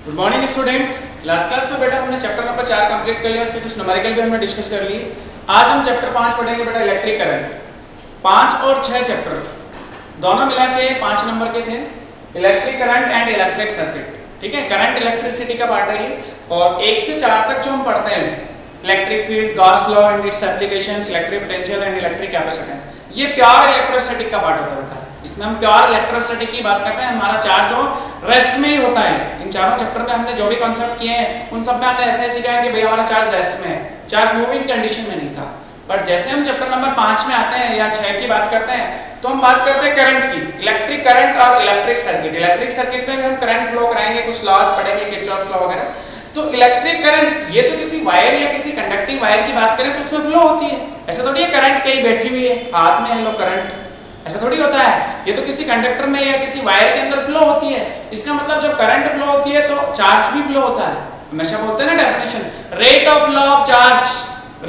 Good morning student. Last class में बेटा हमने चैप्टर नंबर 4 कंप्लीट कर लिया, उसके कुछ न्यूमेरिकल भी हमने डिस्कस कर लिए। आज हम चैप्टर 5 पढ़ेंगे बेटा, इलेक्ट्रिक करंट। 5 और 6 चैप्टर दोनों मिला के 5 नंबर के थे, electric current and electric circuit. ठीक है, करंट इलेक्ट्रिसिटी का पार्ट है ये। और 1 से 4 तक जो हम पढ़ते हैं, electric field, Gauss law and its application, electric potential and electric capacitance, ये प्योर इलेक्ट्रोस्टैटिक का पार्ट होता है बेटा। इसमें हम प्योर इलेक्ट्रोस्टैटिक की बात करते हैं। हमारा चार्ज जो रेस्ट में ही होता है। इन चारों चैप्टर में हमने जो भी कॉन्सेप्ट किए हैं उन सब में हमने ऐसे सीखा है कि भाई हमारा चार्ज रेस्ट में है, चार्ज मूविंग कंडीशन में नहीं था। पर जैसे हम चैप्टर नंबर 5 में आते हैं या 6 की बात करते हैं, तो हम बात करते हैं करंट की, इलेक्ट्रिक करंट और इलेक्ट्रिक सर्किट। इलेक्ट्रिक सर्किट में हम करंट फ्लो कराएंगे, कुछ लॉस पढ़ेंगे, किरचॉफ्स लॉ वगैरह। तो इलेक्ट्रिक करंट ये तो किसी वायर या किसी कंडक्टिंग वायर की बात करें तो उसमें फ्लो होती है। ऐसा थोड़ी है करंट कहीं बैठी हुई है, हाथ में है लो करंट, ऐसा थोड़ी होता है। ये तो किसी कंडक्टर में या किसी वायर के अंदर फ्लो होती है। इसका मतलब जब करंट फ्लो होती है तो चार्ज भी फ्लो होता है। हमेशा बोलते हैं ना definition, rate of law of charge,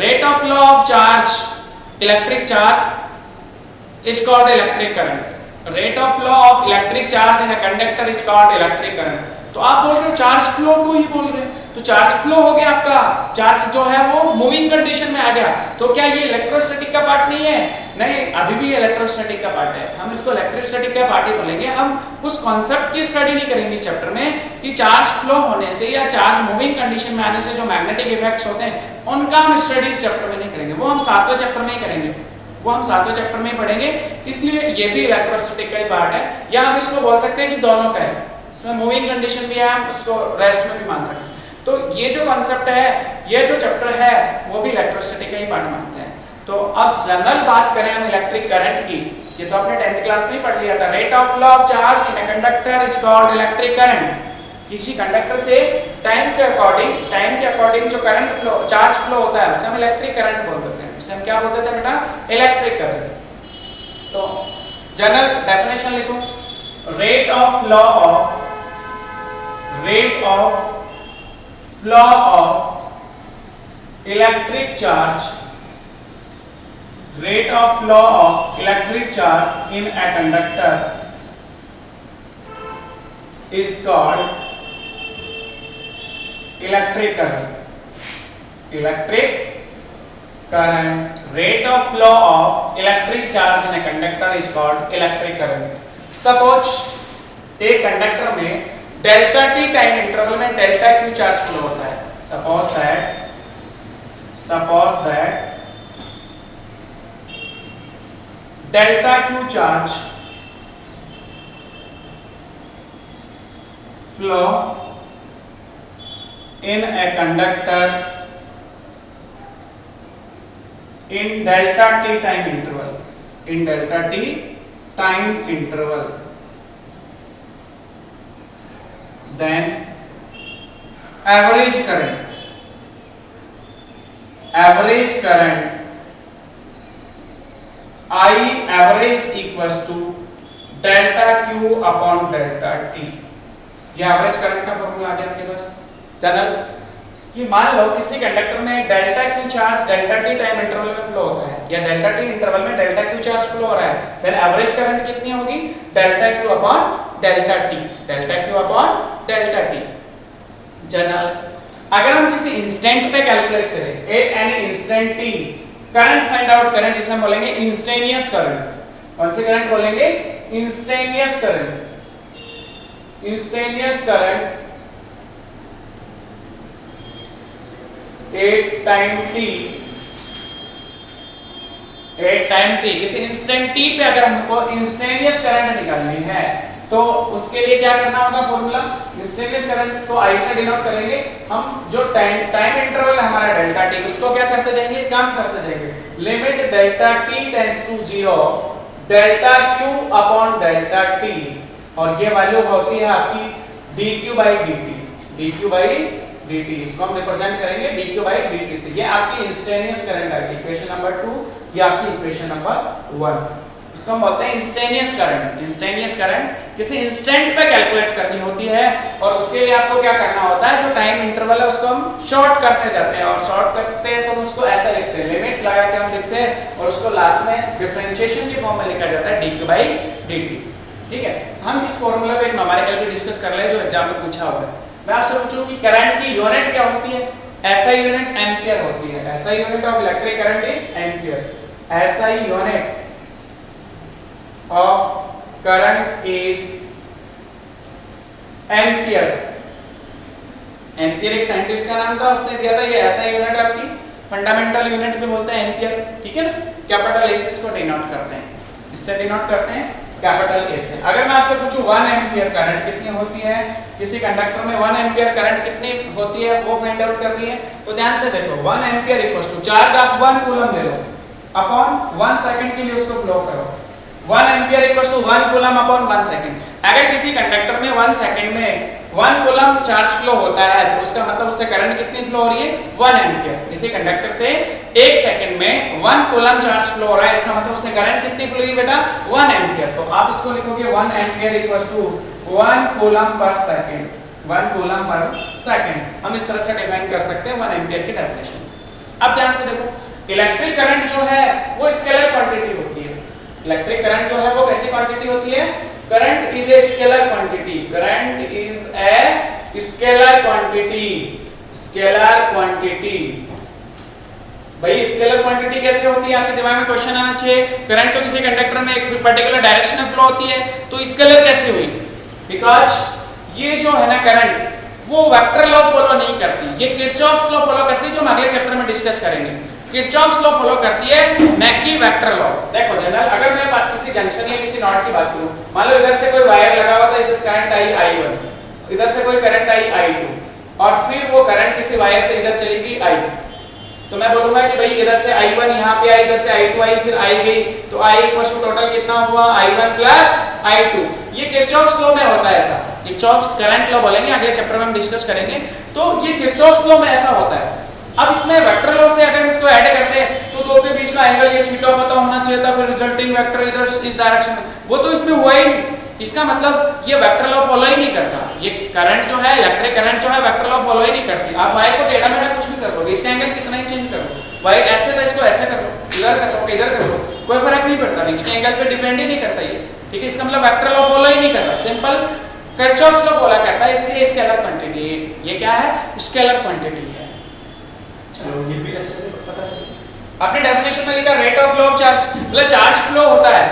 rate of law of charge electric charge is called electric current. Rate of law of electric charge in a conductor is called electric current. तो आप बोल रहे हो चार्ज फ्लो को ही बोल रहे हैं, तो चार्ज फ्लो हो गया, आपका चार्ज जो है वो मूविंग कंडीशन में आ गया। तो क्या ये इलेक्ट्रोस्टैटिक का पार्ट नहीं है? नहीं, अभी भी इलेक्ट्रोस्टैटिक का पार्ट है। हम इसको इलेक्ट्रोस्टैटिक का पार्ट ही बोलेंगे। हम उस कॉन्सेप्ट की स्टडी नहीं करेंगे चैप्टर में कि चार्ज फ्लो होने से या चार्ज मूविंग कंडीशन में आने से जो मैग्नेटिक इफेक्ट्स होते हैं उनका हम स्टडी इस चैप्टर में नहीं करेंगे। वो हम 7वें चैप्टर में ही करेंगे, वो हम 7वें चैप्टर में ही पढ़ेंगे। इसलिए ये भी इलेक्ट्रोस्टैटिक का ही पार्ट है, या हम इसको बोल सकते हैं कि दोनों का है। इसमें मूविंग कंडीशन भी है, हम उसको रेस्ट में भी मान सकते हैं। तो ये जो कॉन्सेप्ट है, ये जो चैप्टर है, वो भी इलेक्ट्रोस्टैटिक का ही पार्ट मानते हैं। तो अब जनरल बात करें हम इलेक्ट्रिक करंट की, ये तो आपने 10th क्लास में ही पढ़ लिया था। Rate of law of charge in a conductor is called electric current. किसी कंडक्टर से टाइम के अकॉर्डिंग जो करंट फ्लो, चार्ज फ्लो होता है, उसे हम इलेक्ट्रिक करंट बोल देते हैं। उसे हम क्या बोलते थे बेटा? Electric current. तो जनरल डेफिनेशन लिखो, rate of flow of electric charge, rate of flow of electric charge in a conductor is called electric current. Electric current, rate of flow of electric charge in a conductor is called electric current. Suppose एक conductor में delta T time interval में delta Q charge flow होता है। Suppose that delta q charge flow in a conductor in delta t time interval, in delta t time interval, then average current I average equals to delta q upon delta t। ये average current का formula आ गया आपके पास general, कि मान लो किसी conductor में delta q charge delta t time interval में flow होता है, या डेल्टा t इंटरवल में डेल्टा q चार्ज फ्लो हो रहा है, देन एवरेज करंट कितनी होगी? Delta q upon delta t, delta q upon delta t। General अगर हम किसी इंस्टेंट पे कैलकुलेट करें, at any instant t current find out करें, जिसे हम बोलेंगे इंस्टेनियस करंट। कौन से करंट बोलेंगे? Instantaneous current. Instantaneous current at time t, किसी इंस्टेंट t पे अगर हमको इंस्टेनियस करंट निकालनी है तो उसके लिए क्या करना होगा? फॉर्मूला इंस्टेनियस करंट को I से डिनोट करेंगे हम। जो टाइम इंटरवल है हमारा डेल्टा t, उसको क्या करते जाएंगे? काम करते जाएंगे। Limit delta t tends to 0 delta q upon delta t, और ये वैल्यू होती है आपकी dq बाई dt। इसको हम रिप्रेजेंट करेंगे dq बाई dt से। ये आपकी इंस्टेनियस करंट है, इक्वेशन नंबर 2, ये आपकी इक्वेशन नंबर 1। इसको हम बोलते हैं इंस्टेनियस करंट। इंस्टेनियस करंट किसी इंस्टेंट पे कैलकुलेट करनी होती है, और उसके लिए आपको क्या करना होता है? जो टाइम इंटरवल है उसको हम शॉर्ट करते जाते हैं, और शॉर्ट करते हैं तो उसको ऐसा लिखते हैं, लिमिट लगा के हम लिखते हैं, और उसको लास्ट में डिफरेंशिएशन के फॉर्म में लिखा जाता है dq बाई dt। ठीक है, हम इस फॉर्मूला पे एक न्यूमेरिकल भी डिस्कस कर ले जो एग्जाम में पूछा हुआ है। मैं आपसे पूछूं कि करंट की यूनिट क्या होती है, एसआई यूनिट एम्पियर होती है। SI unit of electric current is ampere. SI unit of current is ampere. Ampere एक साइंटिस्ट का नाम था, उसने दिया था ये एसआई यूनिट आपकी फंडामेंटल यूनिट में बोलते हैं एम्पियर, ठीक है ना। कैपिटल एस इसको डिनोट करते हैं, इससे डिनोट करते हैं कैपिटल ए से। अगर मैं आपसे पूछूं 1 एम्पियर करंट कितनी होती है, किसी कंडक्टर में 1 एम्पियर करंट कितनी होती है वो फाइंड आउट करनी है, तो ध्यान से देखो 1 एम्पियर इक्वल्स टू चार्ज आप 1 कूलम ले लो अपॉन 1 सेकंड के लिए उसको फ्लो करो। 1 ampere equals to 1 coulomb upon 1 second. अगर किसी कंडक्टर में 1 सेकंड में 1 कूलम चार्ज फ्लो होता है तो उसका मतलब उससे करंट कितनी फ्लो हो रही है, 1 एम्पियर। किसी कंडक्टर से 1 सेकंड में 1 कूलम चार्ज फ्लो हो रहा है, इसका मतलब उससे करंट कितनी फ्लो हुई बेटा, 1 एम्पियर। तो आप इसको लिखोगे 1 ampere equals to 1 coulomb per second, 1 coulomb per second. हम इस तरह से डिफाइन कर सकते हैं 1 एम्पियर की डेफिनेशन। अब ध्यान से देखो, इलेक्ट्रिक करंट जो है वो स्केलर क्वांटिटी होती है। इलेक्ट्रिक करंट जो है वो कैसी क्वांटिटी होती है, current is a scalar quantity. Current is a scalar quantity. Scalar quantity भाई स्केलर क्वांटिटी कैसे होती है, आपके दिमाग में क्वेश्चन आना चाहिए। करंट तो किसी कंडक्टर में एक पर्टिकुलर डायरेक्शन में फ्लो होती है, तो स्केलर कैसे हुई, बिकॉज ये जो है ना करंट वो वेक्टर लॉ फॉलो नहीं करती, ये किरचॉफ्स लॉ फॉलो करती है, जो हम अगले चैप्टर में डिस्कस करेंगे। किरचॉफ्स लॉ फॉलो करती है, न कि वेक्टर लॉ। देखो जनरल, अगर मैं किसी जंक्शन या किसी नॉट की बात करूं, मान लो इधर से कोई वायर लगा हुआ था, इसमें करंट आई I1, इधर से कोई करंट आई I2, और फिर वो करंट किसी वायर से इधर चली गई I, तो मैं बोलूंगा कि भाई इधर से I1 यहाँ पे आई, इधर से I2 आई, फिर I गई, तो I इक्वल्स टू टोटल कितना हुआ, I1 प्लस I2। ये किरचॉफ्स लॉ में होता है ऐसा। किरचॉफ्स करंट लॉ बोलेंगे, अगले चैप्टर में हम डिस्कस करेंगे। तो ये किरचॉफ्स लॉ में ऐसा होता है। अब इसमें वेक्टर लॉ से अगर इसको ऐड करते हैं तो दो के बीच का एंगल ये थीटा पता होना चाहिए था, फिर रिजल्टिंग वेक्टर इधर इस डायरेक्शन में, वो तो इसमें हुआ ही नहीं। इसका मतलब ये वेक्टर लॉ फॉलो ही नहीं करता। ये करंट जो है, इलेक्ट्रिक करंट जो है, वेक्टर लॉ फॉलो ही नहीं करती। आप वाई को टेढ़ा मेढ़ा कुछ भी कर लो, इसका एंगल कितना ही चेंज कर लो, वाई ऐसे था इसको ऐसे कर लो, इधर कर लो, इधर कर लो, कोई फर्क नहीं पड़ता, इसके एंगल पे डिपेंड ही नहीं करता ये, ठीक है। इसका मतलब वेक्टर लॉ फॉलो ही नहीं करता, सिंपल किरचॉफ्स लॉ फॉलो करता है, इसलिए स्केलर क्वांटिटी। ये क्या है, स्केलर क्वांटिटी है। चलो ये भी अच्छे से पता चल। आपने डेफिनेशन में लिखा rate of flow of charge, मतलब चार्ज फ्लो होता है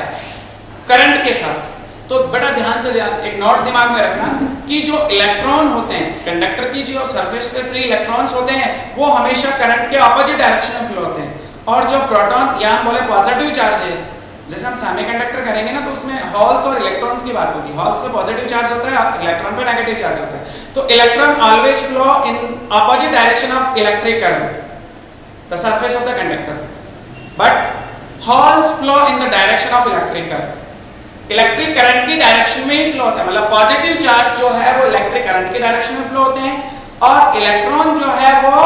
करंट के साथ। तो बेटा ध्यान से एक नोट दिमाग में रखना कि जो इलेक्ट्रॉन होते हैं कंडक्टर की, जो सरफेस पे फ्री इलेक्ट्रॉन्स होते हैं, वो हमेशा करंट के ऑपोजिट डायरेक्शन में फ्लो होते हैं। और जो प्रोटॉन, यहाँ बोले पॉजिटिव चार्जेस, जैसे हम सेमीकंडक्टर करेंगे ना, तो उसमें होल्स और इलेक्ट्रॉन्स की बात होगी। होल्स पे पॉजिटिव चार्ज होता है, इलेक्ट्रॉन पे नेगेटिव चार्ज होता है। तो electron always flow in opposite direction of electric current, the surface of the conductor, but holes flow in the direction of electric current. Electric current की direction में ही flow होता है, मतलब पॉजिटिव चार्ज जो है वो इलेक्ट्रिक करंट की direction में फ्लो होते हैं, और इलेक्ट्रॉन जो है वो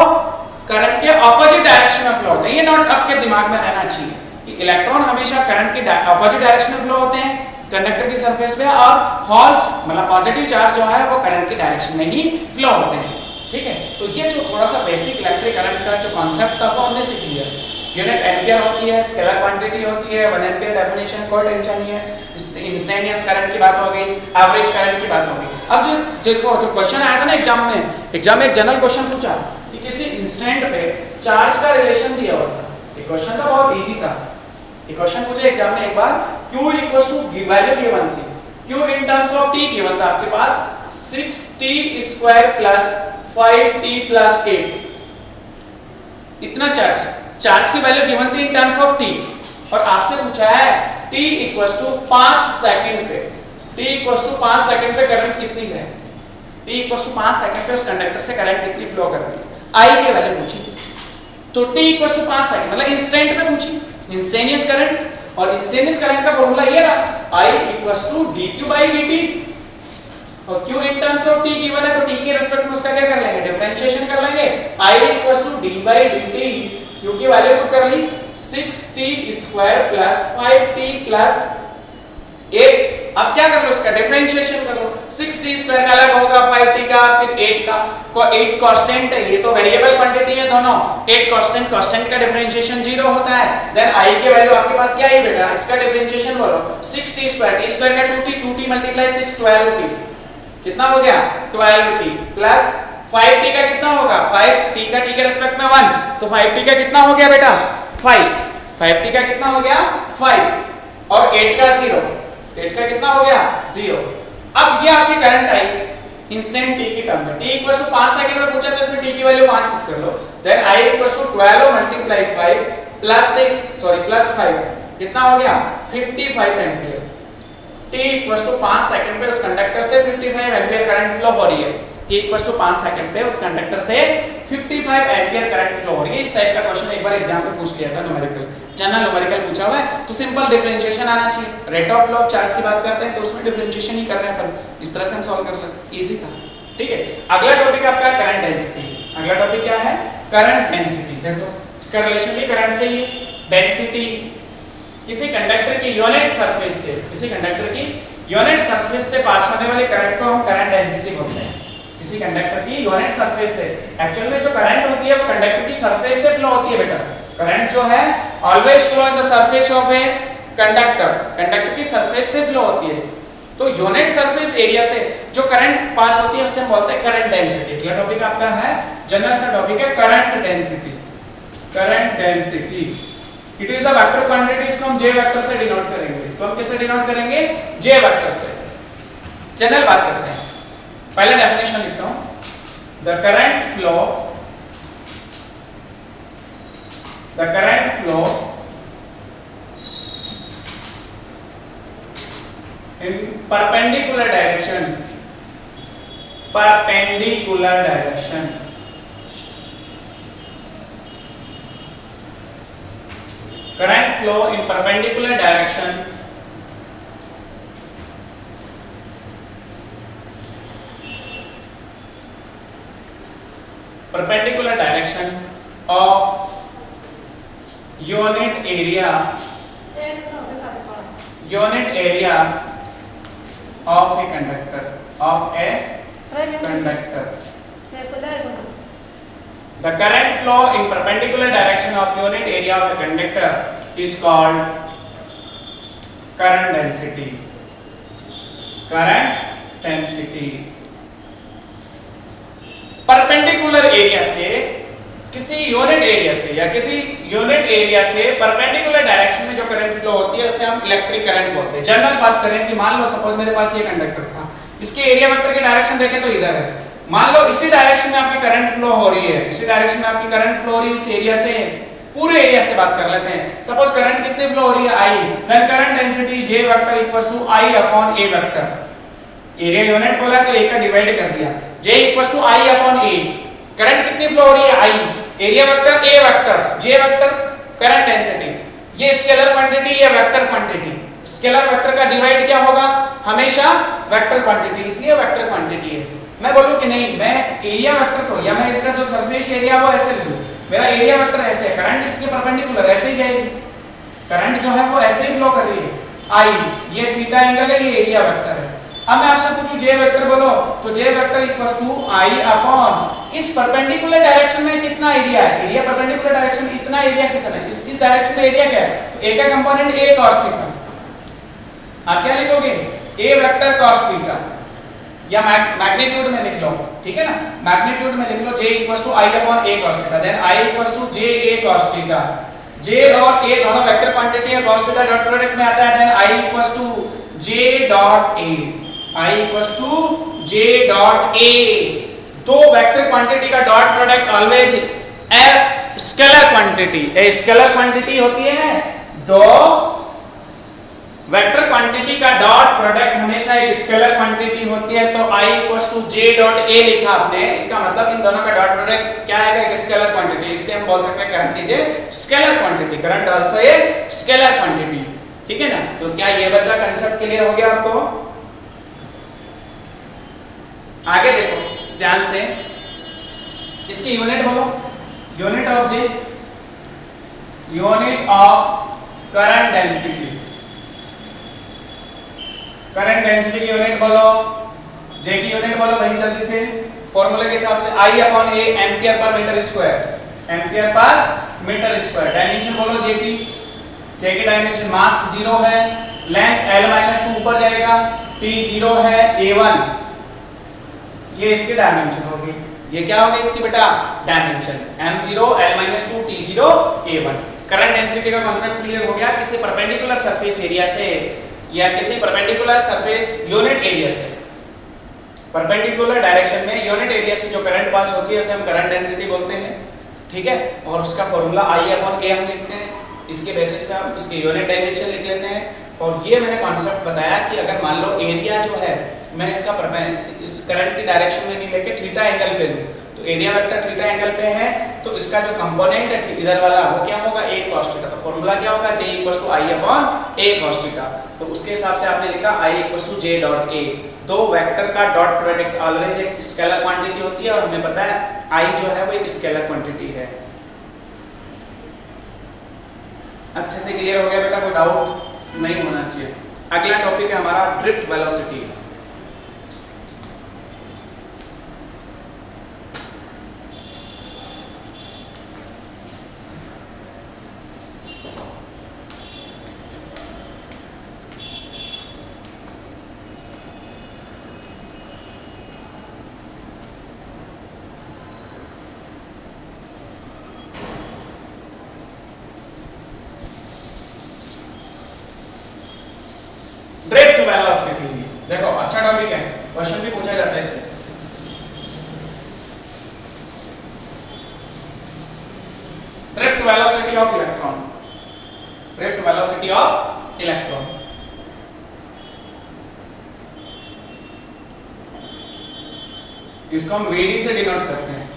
करंट के ऑपोजिट डायरेक्शन में फ्लो होते हैं। ये नोट आपके दिमाग में रहना चाहिए कि इलेक्ट्रॉन हमेशा करंट की ऑपोजिट डायरेक्शन में फ्लो होते हैं कंडक्टर की सरफेस पे, और होल्स मतलब पॉजिटिव चार्ज जो है वो करंट की डायरेक्शन में ही फ्लो होते हैं, ठीक है। तो ये जो थोड़ा सा बेसिक इलेक्ट्रिक करंट का जो कॉन्सेप्ट था वो हमने सीख लिया। यूनिट एम्पियर होती है, स्केलर क्वांटिटी होती है, 1 एम्पियर डेफिनेशन, कोई टेंशन नहीं है। इंस्टेंटेनियस करंट की बात हो गई, एवरेज करंट की बात हो गई। अब जो देखो, जो क्वेश्चन आया था ना एग्जाम में एक जनरल क्वेश्चन पूछा कि किसी इंस्टेंट पे चार्ज का रिलेशन दिया हुआ था। ये क्वेश्चन था बहुत इजी सा। ये क्वेश्चन पूछे एग्जाम में एक बार, Q equals to value given थी, Q in terms of t given था आपके पास 6t² प्लस 5t प्लस 8, इतना चार्ज की वैल्यू गिवन थी इन टर्म्स ऑफ t, और आपसे पूछा है t इक्वल्स टू 5 सेकंड पे, t इक्वल्स टू 5 सेकंड पे करंट कितनी है, t इक्वल्स टू 5 सेकंड पे उस कंडक्टर से करंट कितनी फ्लो कर रही है, I की वैल्यू पूछी। तो t इक्वल्स टू 5 सेकंड मतलब इंस्टेंट पे पूछी, इंस्टेंटेनियस करंट। और इंस्टेंटेनियस करंट का फॉर्मूला ये रहा, I equals to dq by dt, और q in terms of t given है, तो t के रिस्पेक्ट में उसका क्या कर लेंगे, डिफरेंशिएशन कर लेंगे। I equals to d by dt, q की वैल्यू पुट कर ली 6t² प्लस 5t प्लस 8। अब क्या कर लो, इसका डिफरेंशिएशन कर लो। 6t² का अलग होगा, 5t का, फिर 8 का। 8 कांस्टेंट है, ये तो वेरिएबल क्वांटिटी है दोनों। 8 कांस्टेंट का डिफरेंशिएशन 0 होता है। देन I की वैल्यू आपके पास क्या है बेटा, इसका डिफरेंशिएशन बोलो 6t², t² का 2t, 2t मल्टीप्लाई 6 12t, कितना हो गया 12t प्लस 5t का कितना होगा 5t का t के रिस्पेक्ट में 1 तो 5t का कितना हो गया बेटा 5t का कितना हो गया 5 और 8 का 0 8 का कितना हो गया 0। अब ये आपकी करंट आई इंस्टेंट t की टर्म में t 5 सेकंड में पूछा तो इसमें t की वैल्यू 5 पुट कर लो देन i 12 मल्टीप्लाई 5 प्लस 5 कितना हो गया 55 एम्पीयर। t 5 सेकंड पे उस कंडक्टर से 55 एम्पीयर करंट फ्लो हो रही है t 5 सेकंड पे उस कंडक्टर से 55 एम्पीयर करंट फ्लो हो रही है। इस टाइप का क्वेश्चन एक बार एग्जाम में पूछ लिया था न्यूमेरिकल जनरल न्यूमेरिकल पूछा हुआ है तो सिंपल डिफरेंशिएशन आना चाहिए। Rate of flow of charge की बात करते हैं तो उसमें डिफरेंशिएशन ही कर रहे हैं अपन इस तरह से हम सॉल्व कर लेते इजी था। ठीक है अगला टॉपिक आपका करंट डेंसिटी। अगला टॉपिक क्या है करंट डेंसिटी। देखो इसका रिलेशन भी करंट से ही डेंसिटी किसी कंडक्टर की यूनिट सरफेस से पास होने वाले करंट को हम करंट डेंसिटी बोलते हैं। किसी कंडक्टर की यूनिट सरफेस से एक्चुअल में जो करंट होती है वो कंडक्टर की सरफेस से फ्लो होती है बेटा। करंट जो है always flow on the surface of a conductor की सरफेस से फ्लो होती है तो यूनिट सरफेस एरिया से जो करंट पास होती है उसे हम बोलते हैं करंट डेंसिटी। अगला टॉपिक आपका है जनरल सा टॉपिक है current density. Current density it is a vector quantity. इसको हम j वेक्टर से डिनोट करेंगे। इसको हम किससे डिनोट करेंगे j वेक्टर से। जनरल बात करते हैं पहले डेफिनेशन लिखता हूं the current flow in perpendicular direction current flow in perpendicular direction of unit area of a conductor the current flow in perpendicular direction of unit area of a conductor is called current density perpendicular area से किसी unit area से perpendicular direction में जो current flow होती है उसे हम electric current बोलते हैं। जनरल बात करें कि मान लो सपोज मेरे पास ये कंडक्टर था इसके एरिया वेक्टर की डायरेक्शन देखें तो इधर है। मान लो इसी डायरेक्शन में आपकी करंट फ्लो हो रही है इस एरिया से पूरे एरिया से बात कर लेते हैं। सपोज करंट कितनी फ्लो हो रही है I then current density J vector equals to I upon A vector. Area unit बोला तो A का डिवाइड कर दिया J equals to I upon A। Current कितनी फ्लो हो रही है I area vector A vector J vector current density. ये स्केलर क्वांटिटी या वेक्टर क्वांटिटी। स्केलर वेक्टर का डिवाइड क्या होगा हमेशा वेक्टर क्वांटिटी इसलिए वेक्टर क्वांटिटी है। मैं बोलूं कि नहीं मैं एरिया वेक्टर को या मैं इसका जो सरफेस एरिया वो ऐसे लिखूं मेरा एरिया वेक्टर ऐसे है करंट इसके परपेंडिकुलर ऐसे ही जाएगी। करंट जो है वो ऐसे ही फ्लो कर रही है I ये थीटा एंगल है ये एरिया वेक्टर है। अब मैं आपसे पूछूं J वेक्टर बोलो तो J vector equals to I upon इस परपेंडिकुलर डायरेक्शन में कितना एरिया है एरिया परपेंडिकुलर डायरेक्शन में इतना एरिया कितना है इस डायरेक्शन में एरिया क्या है तो A का कंपोनेंट A cos थीटा। आप क्या लिखोगे A वेक्टर cos थीटा या मैग्नीट्यूड में लिख लो ठीक है ना मैग्नीट्यूड में लिख लो J equals to I upon A cos theta then I equals to J A cos theta. J और A दोनों वेक्टर क्वांटिटी है cos थीटा डॉट प्रोडक्ट में आता है then I equals to J dot A I equals to J dot A। दो vector quantity का dot product always A scalar quantity. A scalar quantity होती है दो वेक्टर क्वांटिटी का डॉट प्रोडक्ट हमेशा एक स्केलर क्वांटिटी होती है तो I equals to J dot A लिखा आपने इसका मतलब इन दोनों का डॉट प्रोडक्ट क्या आएगा एक स्केलर क्वांटिटी। इसलिए हम बोल सकते हैं current is a scalar quantity current also a scalar quantity ठीक है ना। तो क्या ये वाला कांसेप्ट क्लियर हो गया आपको। आगे देखो ध्यान से इसकी यूनिट बोलो unit of J unit of current density current density की यूनिट बोलो J की यूनिट बोलो भाई जल्दी से फॉर्मूले के हिसाब से I upon A ampere per metre square. Dimension बोलो J की डायमेंशन मास 0 है लेंथ L - 2 ऊपर जाएगा T 0 है A1 ये इसकी डायमेंशन होगी। ये क्या होगी इसकी बेटा dimension m0 l-2 t0 a1। Current density का कांसेप्ट क्लियर हो गया। किसी परपेंडिकुलर सरफेस एरिया से या किसी परपेंडिकुलर सरफेस यूनिट एरिया से परपेंडिकुलर डायरेक्शन में यूनिट एरिया से जो करंट पास होती है उसे हम करंट डेंसिटी बोलते हैं, ठीक है। और उसका फॉर्मूला I/K हम लिखते हैं, इसके बेसिस पे हम इसके यूनिट डायमेंशन लिख लेते हैं। और ये मैंने कॉन्सेप्ट बताया कि अगर मान लो एरिया जो है मैं इसका इस करंट की डायरेक्शन में नहीं लेके थीटा एंगल पे लूं, तो एरिया वेक्टर थीटा एंगल पे है तो इसका जो कंपोनेंट है इधर वाला वो क्या होगा a cos थीटा। तो फॉर्मूला क्या होगा J = I/A cos थीटा। तो उसके हिसाब से आपने लिखा I = J.A। दो वेक्टर का डॉट प्रोडक्ट ऑलवेज एक स्केलर क्वांटिटी होती है और हमें पता है I जो है वो एक स्केलर क्वांटिटी है। अच्छे से क्लियर हो गया बेटा, कोई डाउट नहीं होना चाहिए। अगला टॉपिक है हमारा ड्रिफ्ट वेलोसिटी। ड्रिफ्ट वेलोसिटी देखो अच्छा टॉपिक है, क्वेश्चन भी पूछा जाता है इससे। Drift velocity of electron, drift velocity of electron. इसको हम VD से डिनोट करते हैं,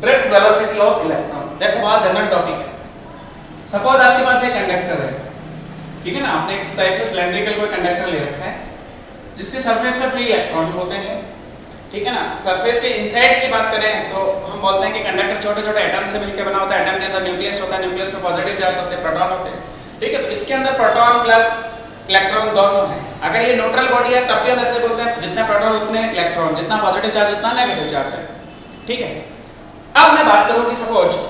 ड्रिफ्ट वेलोसिटी ऑफ इलेक्ट्रॉन। देखो बहुत जनरल टॉपिक है। सपोज आपके पास एक कंडक्टर है, ठीक है ना, आपने इस टाइप से सिलेंड्रिकल कोई कंडक्टर ले रखा है जिसके सरफेस पर फ्री इलेक्ट्रॉन होते हैं, ठीक है ना। सरफेस के इनसाइड की बात करें तो हम बोलते हैं कि कंडक्टर छोटे छोटे एटम से मिलकर बना होता है। एटम के अंदर न्यूक्लियस होता है, न्यूक्लियस में पॉजिटिव चार्ज होते हैं, प्रोटॉन होते हैं, ठीक है। तो इसके अंदर प्रोटॉन प्लस इलेक्ट्रॉन दोनों हैं। अगर ये न्यूट्रल बॉडी है तब भी हम ऐसे बोलते हैं जितना प्रोटॉन उतने इलेक्ट्रॉन, जितना पॉजिटिव चार्ज उतना नेगेटिव चार्ज है, ठीक है। अब मैं बात करूं कि सपोज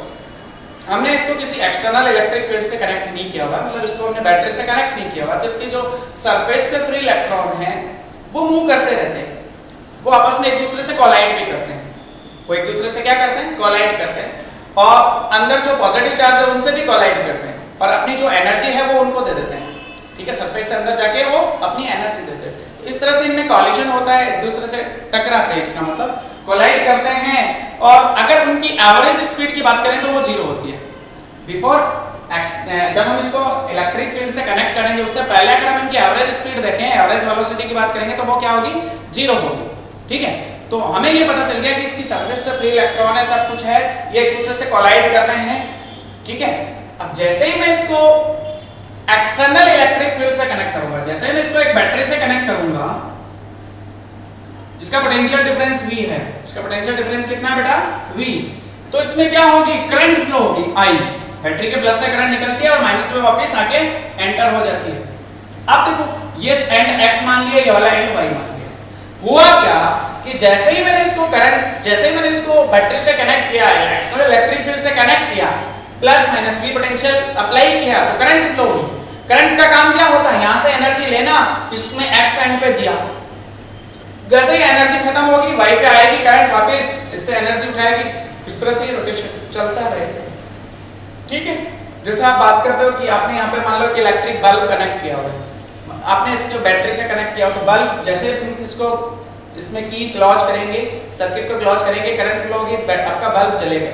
हमने इसको किसी एक्सटर्नल इलेक्ट्रिक फील्ड से कनेक्ट नहीं किया हुआ, मतलब इसको हमने बैटरी से कनेक्ट नहीं किया हुआ, तो इसके जो सरफेस पे फ्री इलेक्ट्रॉन हैं वो मूव करते रहते हैं, वो आपस में एक दूसरे से कोलाइड भी करते हैं। वो एक दूसरे से क्या करते हैं, कोलाइड करते हैं, और अंदर जो पॉजिटिव चार्ज है उनसे भी कोलाइड करते हैं, पर अपनी जो एनर्जी है वो उनको दे देते हैं, ठीक है। सरफेस से अंदर जाके वो अपनी एनर्जी देते हैं। तो इस तरह से इनमें कॉलिजन होता है, एक दूसरे से टकराते हैं, इसका मतलब कोलाइड करते हैं। और अगर उनकी एवरेज स्पीड की बात करें तो वो जीरो होती है। बिफोर जब हम इसको इलेक्ट्रिक फील्ड से कनेक्ट करेंगे उससे पहले अगर हम इनकी एवरेज स्पीड देखें, एवरेज वेलोसिटी की बात करेंगे तो वो क्या होगी, जीरो होगी, ठीक है। तो हमें ये पता चल गया कि इसकी सरफेस पे फ्री इलेक्ट्रॉन है, सब कुछ है, ये एक दूसरे से कोलाइड कर रहे हैं, ठीक है। अब जैसे ही मैं इसको एक्सटर्नल इलेक्ट्रिक फील्ड से कनेक्ट करूंगा, जैसे ही मैं इसको एक बैटरी से कनेक्ट करूंगा जिसका पोटेंशियल डिफरेंस V है, इसका पोटेंशियल डिफरेंस कितना है बेटा V, तो इसमें क्या होगी, करंट फ्लो होगी I, बैटरी के प्लस से करंट निकलती है और माइनस में वापस आके एंटर हो जाती है। अब देखो ये एंड x मान लिया, ये वाला एंड y मान लिया। हुआ क्या कि जैसे ही मैंने इसको करंट, जैसे ही मैंने इसको बैटरी से कनेक्ट किया, एक्सटर्नल इलेक्ट्रिक फील्ड से कनेक्ट किया, plus minus V potential apply किया, तो करंट फ्लो हुई। करंट का काम क्या होता है, यहां से एनर्जी लेना, इसमें x एंड पे दिया, जैसे ही एनर्जी खत्म होगी y पे आएगी, करंट वापस इससे एनर्जी उठाएगी, इस तरह से रोटेशन चलता रहेगा, ठीक है। जैसे आप बात करते हो कि आपने यहाँ पे मान लो कि इलेक्ट्रिक बल्ब कनेक्ट किया हुआ है, आपने इसको बैटरी से कनेक्ट किया हो, तो बल्ब जैसे इसको इसमें की क्लॉज करेंगे, सर्किट को क्लॉज करेंगे, करंट फ्लो होगी, आपका बल्ब चलेगा।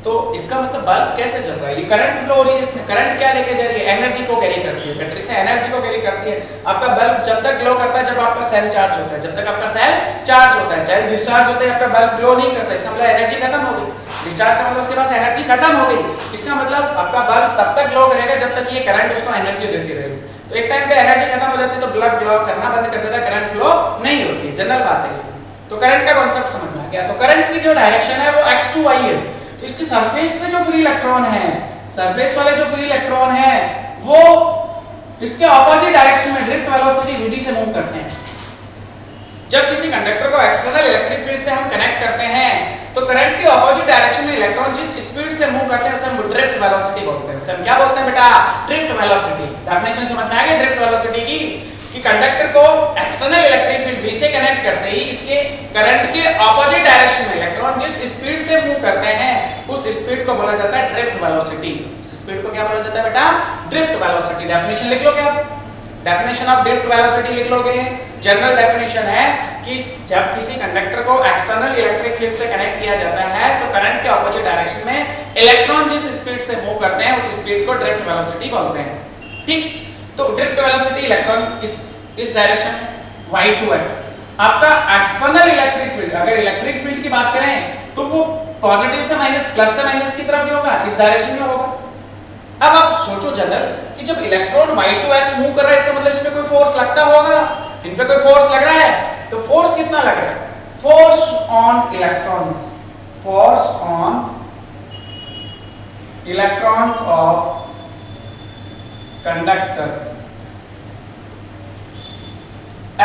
तो इसका मतलब बल्ब कैसे चल रहा है, ये करंट फ्लो हो रही है, इसमें करंट क्या लेके जा रही है, एनर्जी को कैरी करती है, बैटरी से एनर्जी को कैरी करती है। आपका बल्ब जब तक ग्लो करता है जब आपका सेल चार्ज होता है, जब तक आपका सेल चार्ज होता है, चाहे डिस्चार्ज होता है आपका बल्ब ग्लो नहीं करता, इसका मतलब एनर्जी खत्म हो गई। डिस्चार्ज का मतलब उसके पास एनर्जी खत्म हो गई, इसका मतलब आपका बल्ब तब तक ग्लो करेगा जब तक ये करंट उसको एनर्जी देती रहेगी। तो एक टाइम पे एनर्जी खत्म हो जाती है तो बल्ब ग्लो करना बंद कर देता है, करंट फ्लो नहीं होती, जनरल बात है। तो करंट का कॉन्सेप्ट समझ में आ गया। तो करंट की जो डायरेक्शन है वो x to y है, तो इसकी सरफेस पे जो फ्री इलेक्ट्रॉन है, सरफेस वाले जो फ्री इलेक्ट्रॉन है वो इसके ऑपोजिट डायरेक्शन में ड्रिफ्ट वेलोसिटी vd से मूव करते हैं। जब किसी कंडक्टर को एक्सटर्नल इलेक्ट्रिक फील्ड से हम कनेक्ट करते हैं तो करंट के ऑपोजिट डायरेक्शन में इलेक्ट्रॉन जिस स्पीड से मूव करते हैं उसे हम ड्रिफ्ट वेलोसिटी बोलते हैं। उसे हम क्या बोलते हैं बेटा, ड्रिफ्ट वेलोसिटी। डेफिनेशन समझ में आ गया ड्रिफ्ट वेलोसिटी की। कि कंडक्टर को एक्सटर्नल इलेक्ट्रिक फील्ड V से कनेक्ट करते ही इसके करंट के ऑपोजिट डायरेक्शन में इलेक्ट्रॉन जिस स्पीड से मूव करते हैं उस स्पीड को बोला जाता है ड्रिफ्ट वेलोसिटी। उस स्पीड को क्या बोला जाता है बेटा? Drift velocity. डेफिनेशन लिख लो क्या? डेफिनेशन ऑफ ड्रिफ्ट वेलोसिटी लिख लोगे। जनरल डेफिनेशन है कि जब किसी कंडक्टर को एक्सटर्नल इलेक्ट्रिक फील्ड से कनेक्ट किया जाता है तो करंट के ऑपोजिट डायरेक्शन में इलेक्ट्रॉन जिस स्पीड से मूव करते हैं उस स्पीड को ड्रिफ्ट वेलोसिटी बोलते हैं। ठीक, तो ड्रिफ्ट वेलोसिटी इलेक्ट्रॉन इस डायरेक्शन में y2x। आपका एक्सटर्नल इलेक्ट्रिक फील्ड, अगर इलेक्ट्रिक फील्ड की बात करें तो वो पॉजिटिव से माइनस, प्लस से माइनस की तरफ ही होगा, इस डायरेक्शन में होगा। अब आप सोचो जनरल कि जब इलेक्ट्रॉन y2x मूव कर रहा है इसका मतलब इसमें कोई फोर्स लगता होगा, इन पे कोई फोर्स लग रहा है, तो फोर्स कितना लग रहा है? Force on electrons, force on electrons of conductor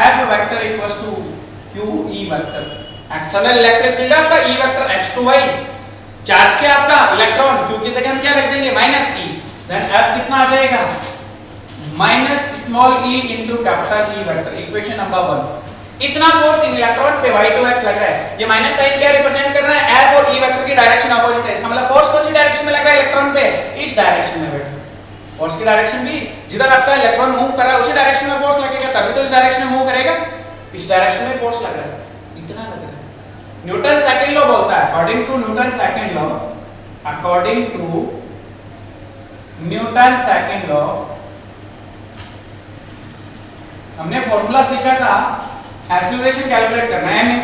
F vector equals to QE vector. External electric field आपका E vector x to y, charge के आपका इलेक्ट्रॉन Q की जगह हम क्या रख देंगे? माइनस E, देन F कितना आ जाएगा? Minus small e into capital E vector. Equation number 1। इतना फोर्स इन इलेक्ट्रॉन पे y2x लग रहा है। ये माइनस साइन क्या रिप्रेजेंट कर रहा है? F और E वेक्टर की डायरेक्शन अपोजिट है। इसका मतलब फोर्स कौन सी डायरेक्शन में लग रहा है इलेक्ट्रॉन पे? इस डायरेक्शन में बेटा। फोर्स की डायरेक्शन भी जिधर आपका इलेक्ट्रॉन मूव कर रहा है उसी डायरेक्शन में फोर्स लगेगा, तभी तो इस डायरेक्शन में मूव करेगा। इस डायरेक्शन में फोर्स लग रहा है, इतना लग रहा है। न्यूटन सेकंड लॉ बोलता है, according to Newton second law, according to Newton second law, हमने फॉर्मूला सीखा था एक्सीलरेशन कैलकुलेट करना है,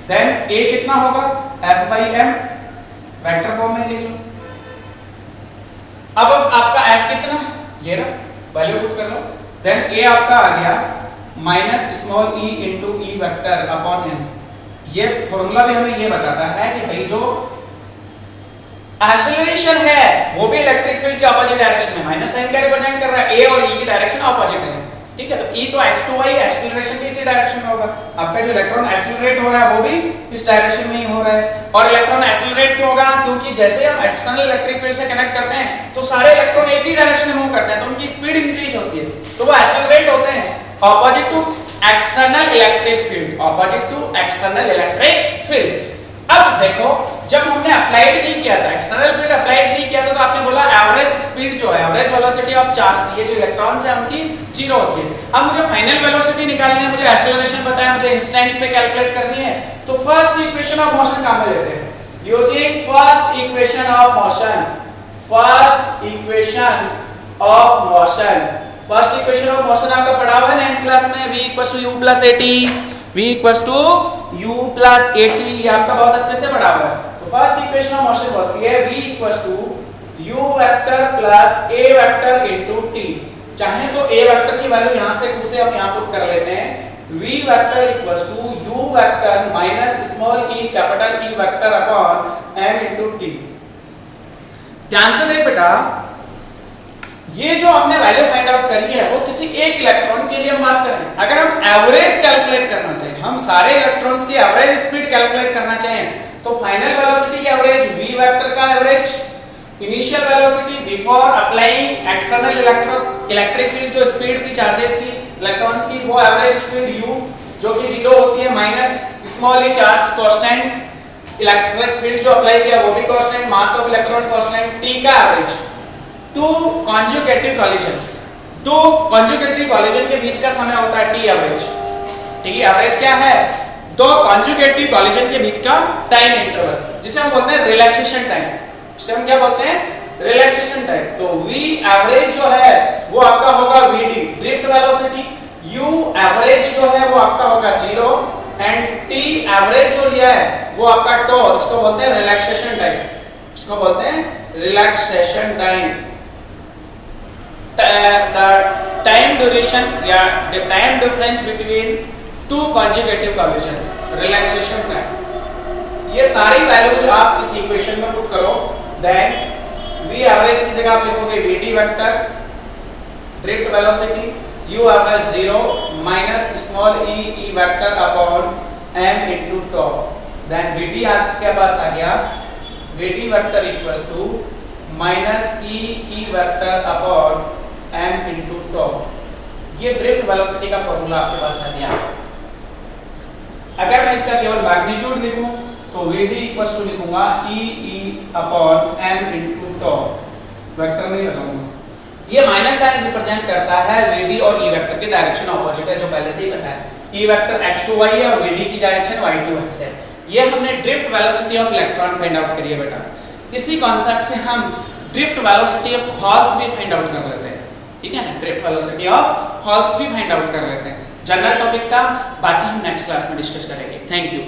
देन a कितना होगा? F/m, वेक्टर फॉर्म में लिख लो। अब आपका f कितना? ये रहा, वैल्यू पुट कर लो। देन a आपका आ गया minus small e into e vector upon m। ये फॉर्मूला भी हमें ये बताता है कि भाई जो एक्सीलरेशन है वो भी इलेक्ट्रिक फील्ड के ऑपोजिट डायरेक्शन में, माइनस साइन क्या रिप्रेजेंट कर रहा है? a और e की डायरेक्शन ऑपोजिट है। ठीक है, तो E तो x to y, एक्सीलरेशन भी इसी डायरेक्शन में होगा। आपका जो इलेक्ट्रॉन एक्सीलरेट हो रहा है वो भी इस डायरेक्शन में ही हो रहा है। और इलेक्ट्रॉन एक्सीलरेट क्यों होगा? क्योंकि जैसे हम एक्सटर्नल इलेक्ट्रिक फील्ड से कनेक्ट करते हैं तो सारे इलेक्ट्रॉन एक ही डायरेक्शन में मूव करते हैं, तो उनकी स्पीड इंक्रीज होती है, तो वो एक्सीलरेट होते हैं opposite to external electric field, opposite to external electric field. अब देखो जब हमने अप्लाइड नहीं किया था, एक्सटर्नल फील्ड अप्लाइड नहीं किया था, तो आपने बोला एवरेज स्पीड जो है, एवरेज वेलोसिटी ऑफ चार्ज, ये जो इलेक्ट्रॉन्स है उनकी जीरो होती है। अब मुझे फाइनल वेलोसिटी निकालनी है, मुझे एक्सेलरेशन पता है, मुझे इंस्टेंट पे कैलकुलेट करनी है, तो फर्स्ट इक्वेशन ऑफ मोशन काम में लेते हैं। Using first equation of motion, first equation of motion, first equation of motion आपका पढ़ा हुआ है 9th क्लास में, v = u + at, v = u + at, ये आपका बहुत अच्छे से पढ़ा हुआ है। तो फर्स्ट इक्वेशन ऑफ मोशन बोलती है v = u vector + a vector * t। चाहे तो a वेक्टर की वैल्यू यहां से 2 से हम यहां पुट कर लेते हैं, v vector = u vector minus small e capital E vector upon m * t। ध्यान से देख बेटा, ये जो हमने वैल्यू फाइंड आउट करी है वो किसी एक इलेक्ट्रॉन के लिए हम बात कर रहे हैं। अगर हम एवरेज कैलकुलेट करना चाहें, हम सारे इलेक्ट्रॉन्स की एवरेज स्पीड कैलकुलेट करना चाहें, तो फाइनल वेलोसिटी की एवरेज, v वेक्टर का average, initial velocity before applying external electric field, जो स्पीड की चार्जेस की इलेक्ट्रॉन्स की, वो एवरेज स्पीड u जो कि 0 होती है, minus small e charge constant, electric field जो अप्लाई किया वो भी constant, mass of electron constant, t का एवरेज। तो कॉन्जुगेटिव कॉलिजन, दो कॉन्जुगेटिव कॉलिजन के बीच का समय होता है t एवरेज। t एवरेज क्या है? दो कॉन्जुगेटिव कॉलिजन के बीच का टाइम इंटरवल, जिसे हम बोलते हैं रिलैक्सेशन टाइम। जिसे हम क्या बोलते हैं? Relaxation time. तो v एवरेज जो है वो आपका होगा vd, drift velocity, u average जो है वो आपका होगा 0, एंड t एवरेज जो लिया है वो आपका टो, इसको बोलते हैं रिलैक्सेशन टाइम, इसको बोलते हैं relaxation time. The time duration या the time difference between two conjugative collision, relaxation time। ये सारी वैल्यूज आप इस इक्वेशन में पुट करो, देन v एवरेज की जगह आप लिखोगे vd vector, drift velocity, u average 0 minus small e vector upon m into tau, then vd आपके पास आ गया vd vector equals to minus e vector upon m into tau. ये ड्रिफ्ट वेलोसिटी का फॉर्मूला आपके पास है दिया। अगर मैं इसका केवल मैग्नीट्यूड लिखूं तो VD इक्वल्स टू लिखूंगा E अपॉन m इनटू टॉ, वेक्टर नहीं लगाऊंगा। ये माइनस साइन रिप्रेजेंट करता है VD और E वेक्टर के डायरेक्शन ऑपोजिट है, जो पहले से ही पता है। E vector x to y है और VD की डायरेक्शन y to x है। ये हमने drift velocity of electron find out करी है बेटा। इसी कॉन्सेप्ट से हम ड्रिफ्ट वेलोसिटी ऑफ हॉल्स भी फाइंड आउट कर लेते हैं, ठीक है ना। ड्रिफ्ट वेलोसिटी ऑफ हॉल्स भी फाइंड आउट कर लेते हैं, जनरल टॉपिक का। बाकी हम नेक्स्ट क्लास में डिस्कस करेंगे। Thank you.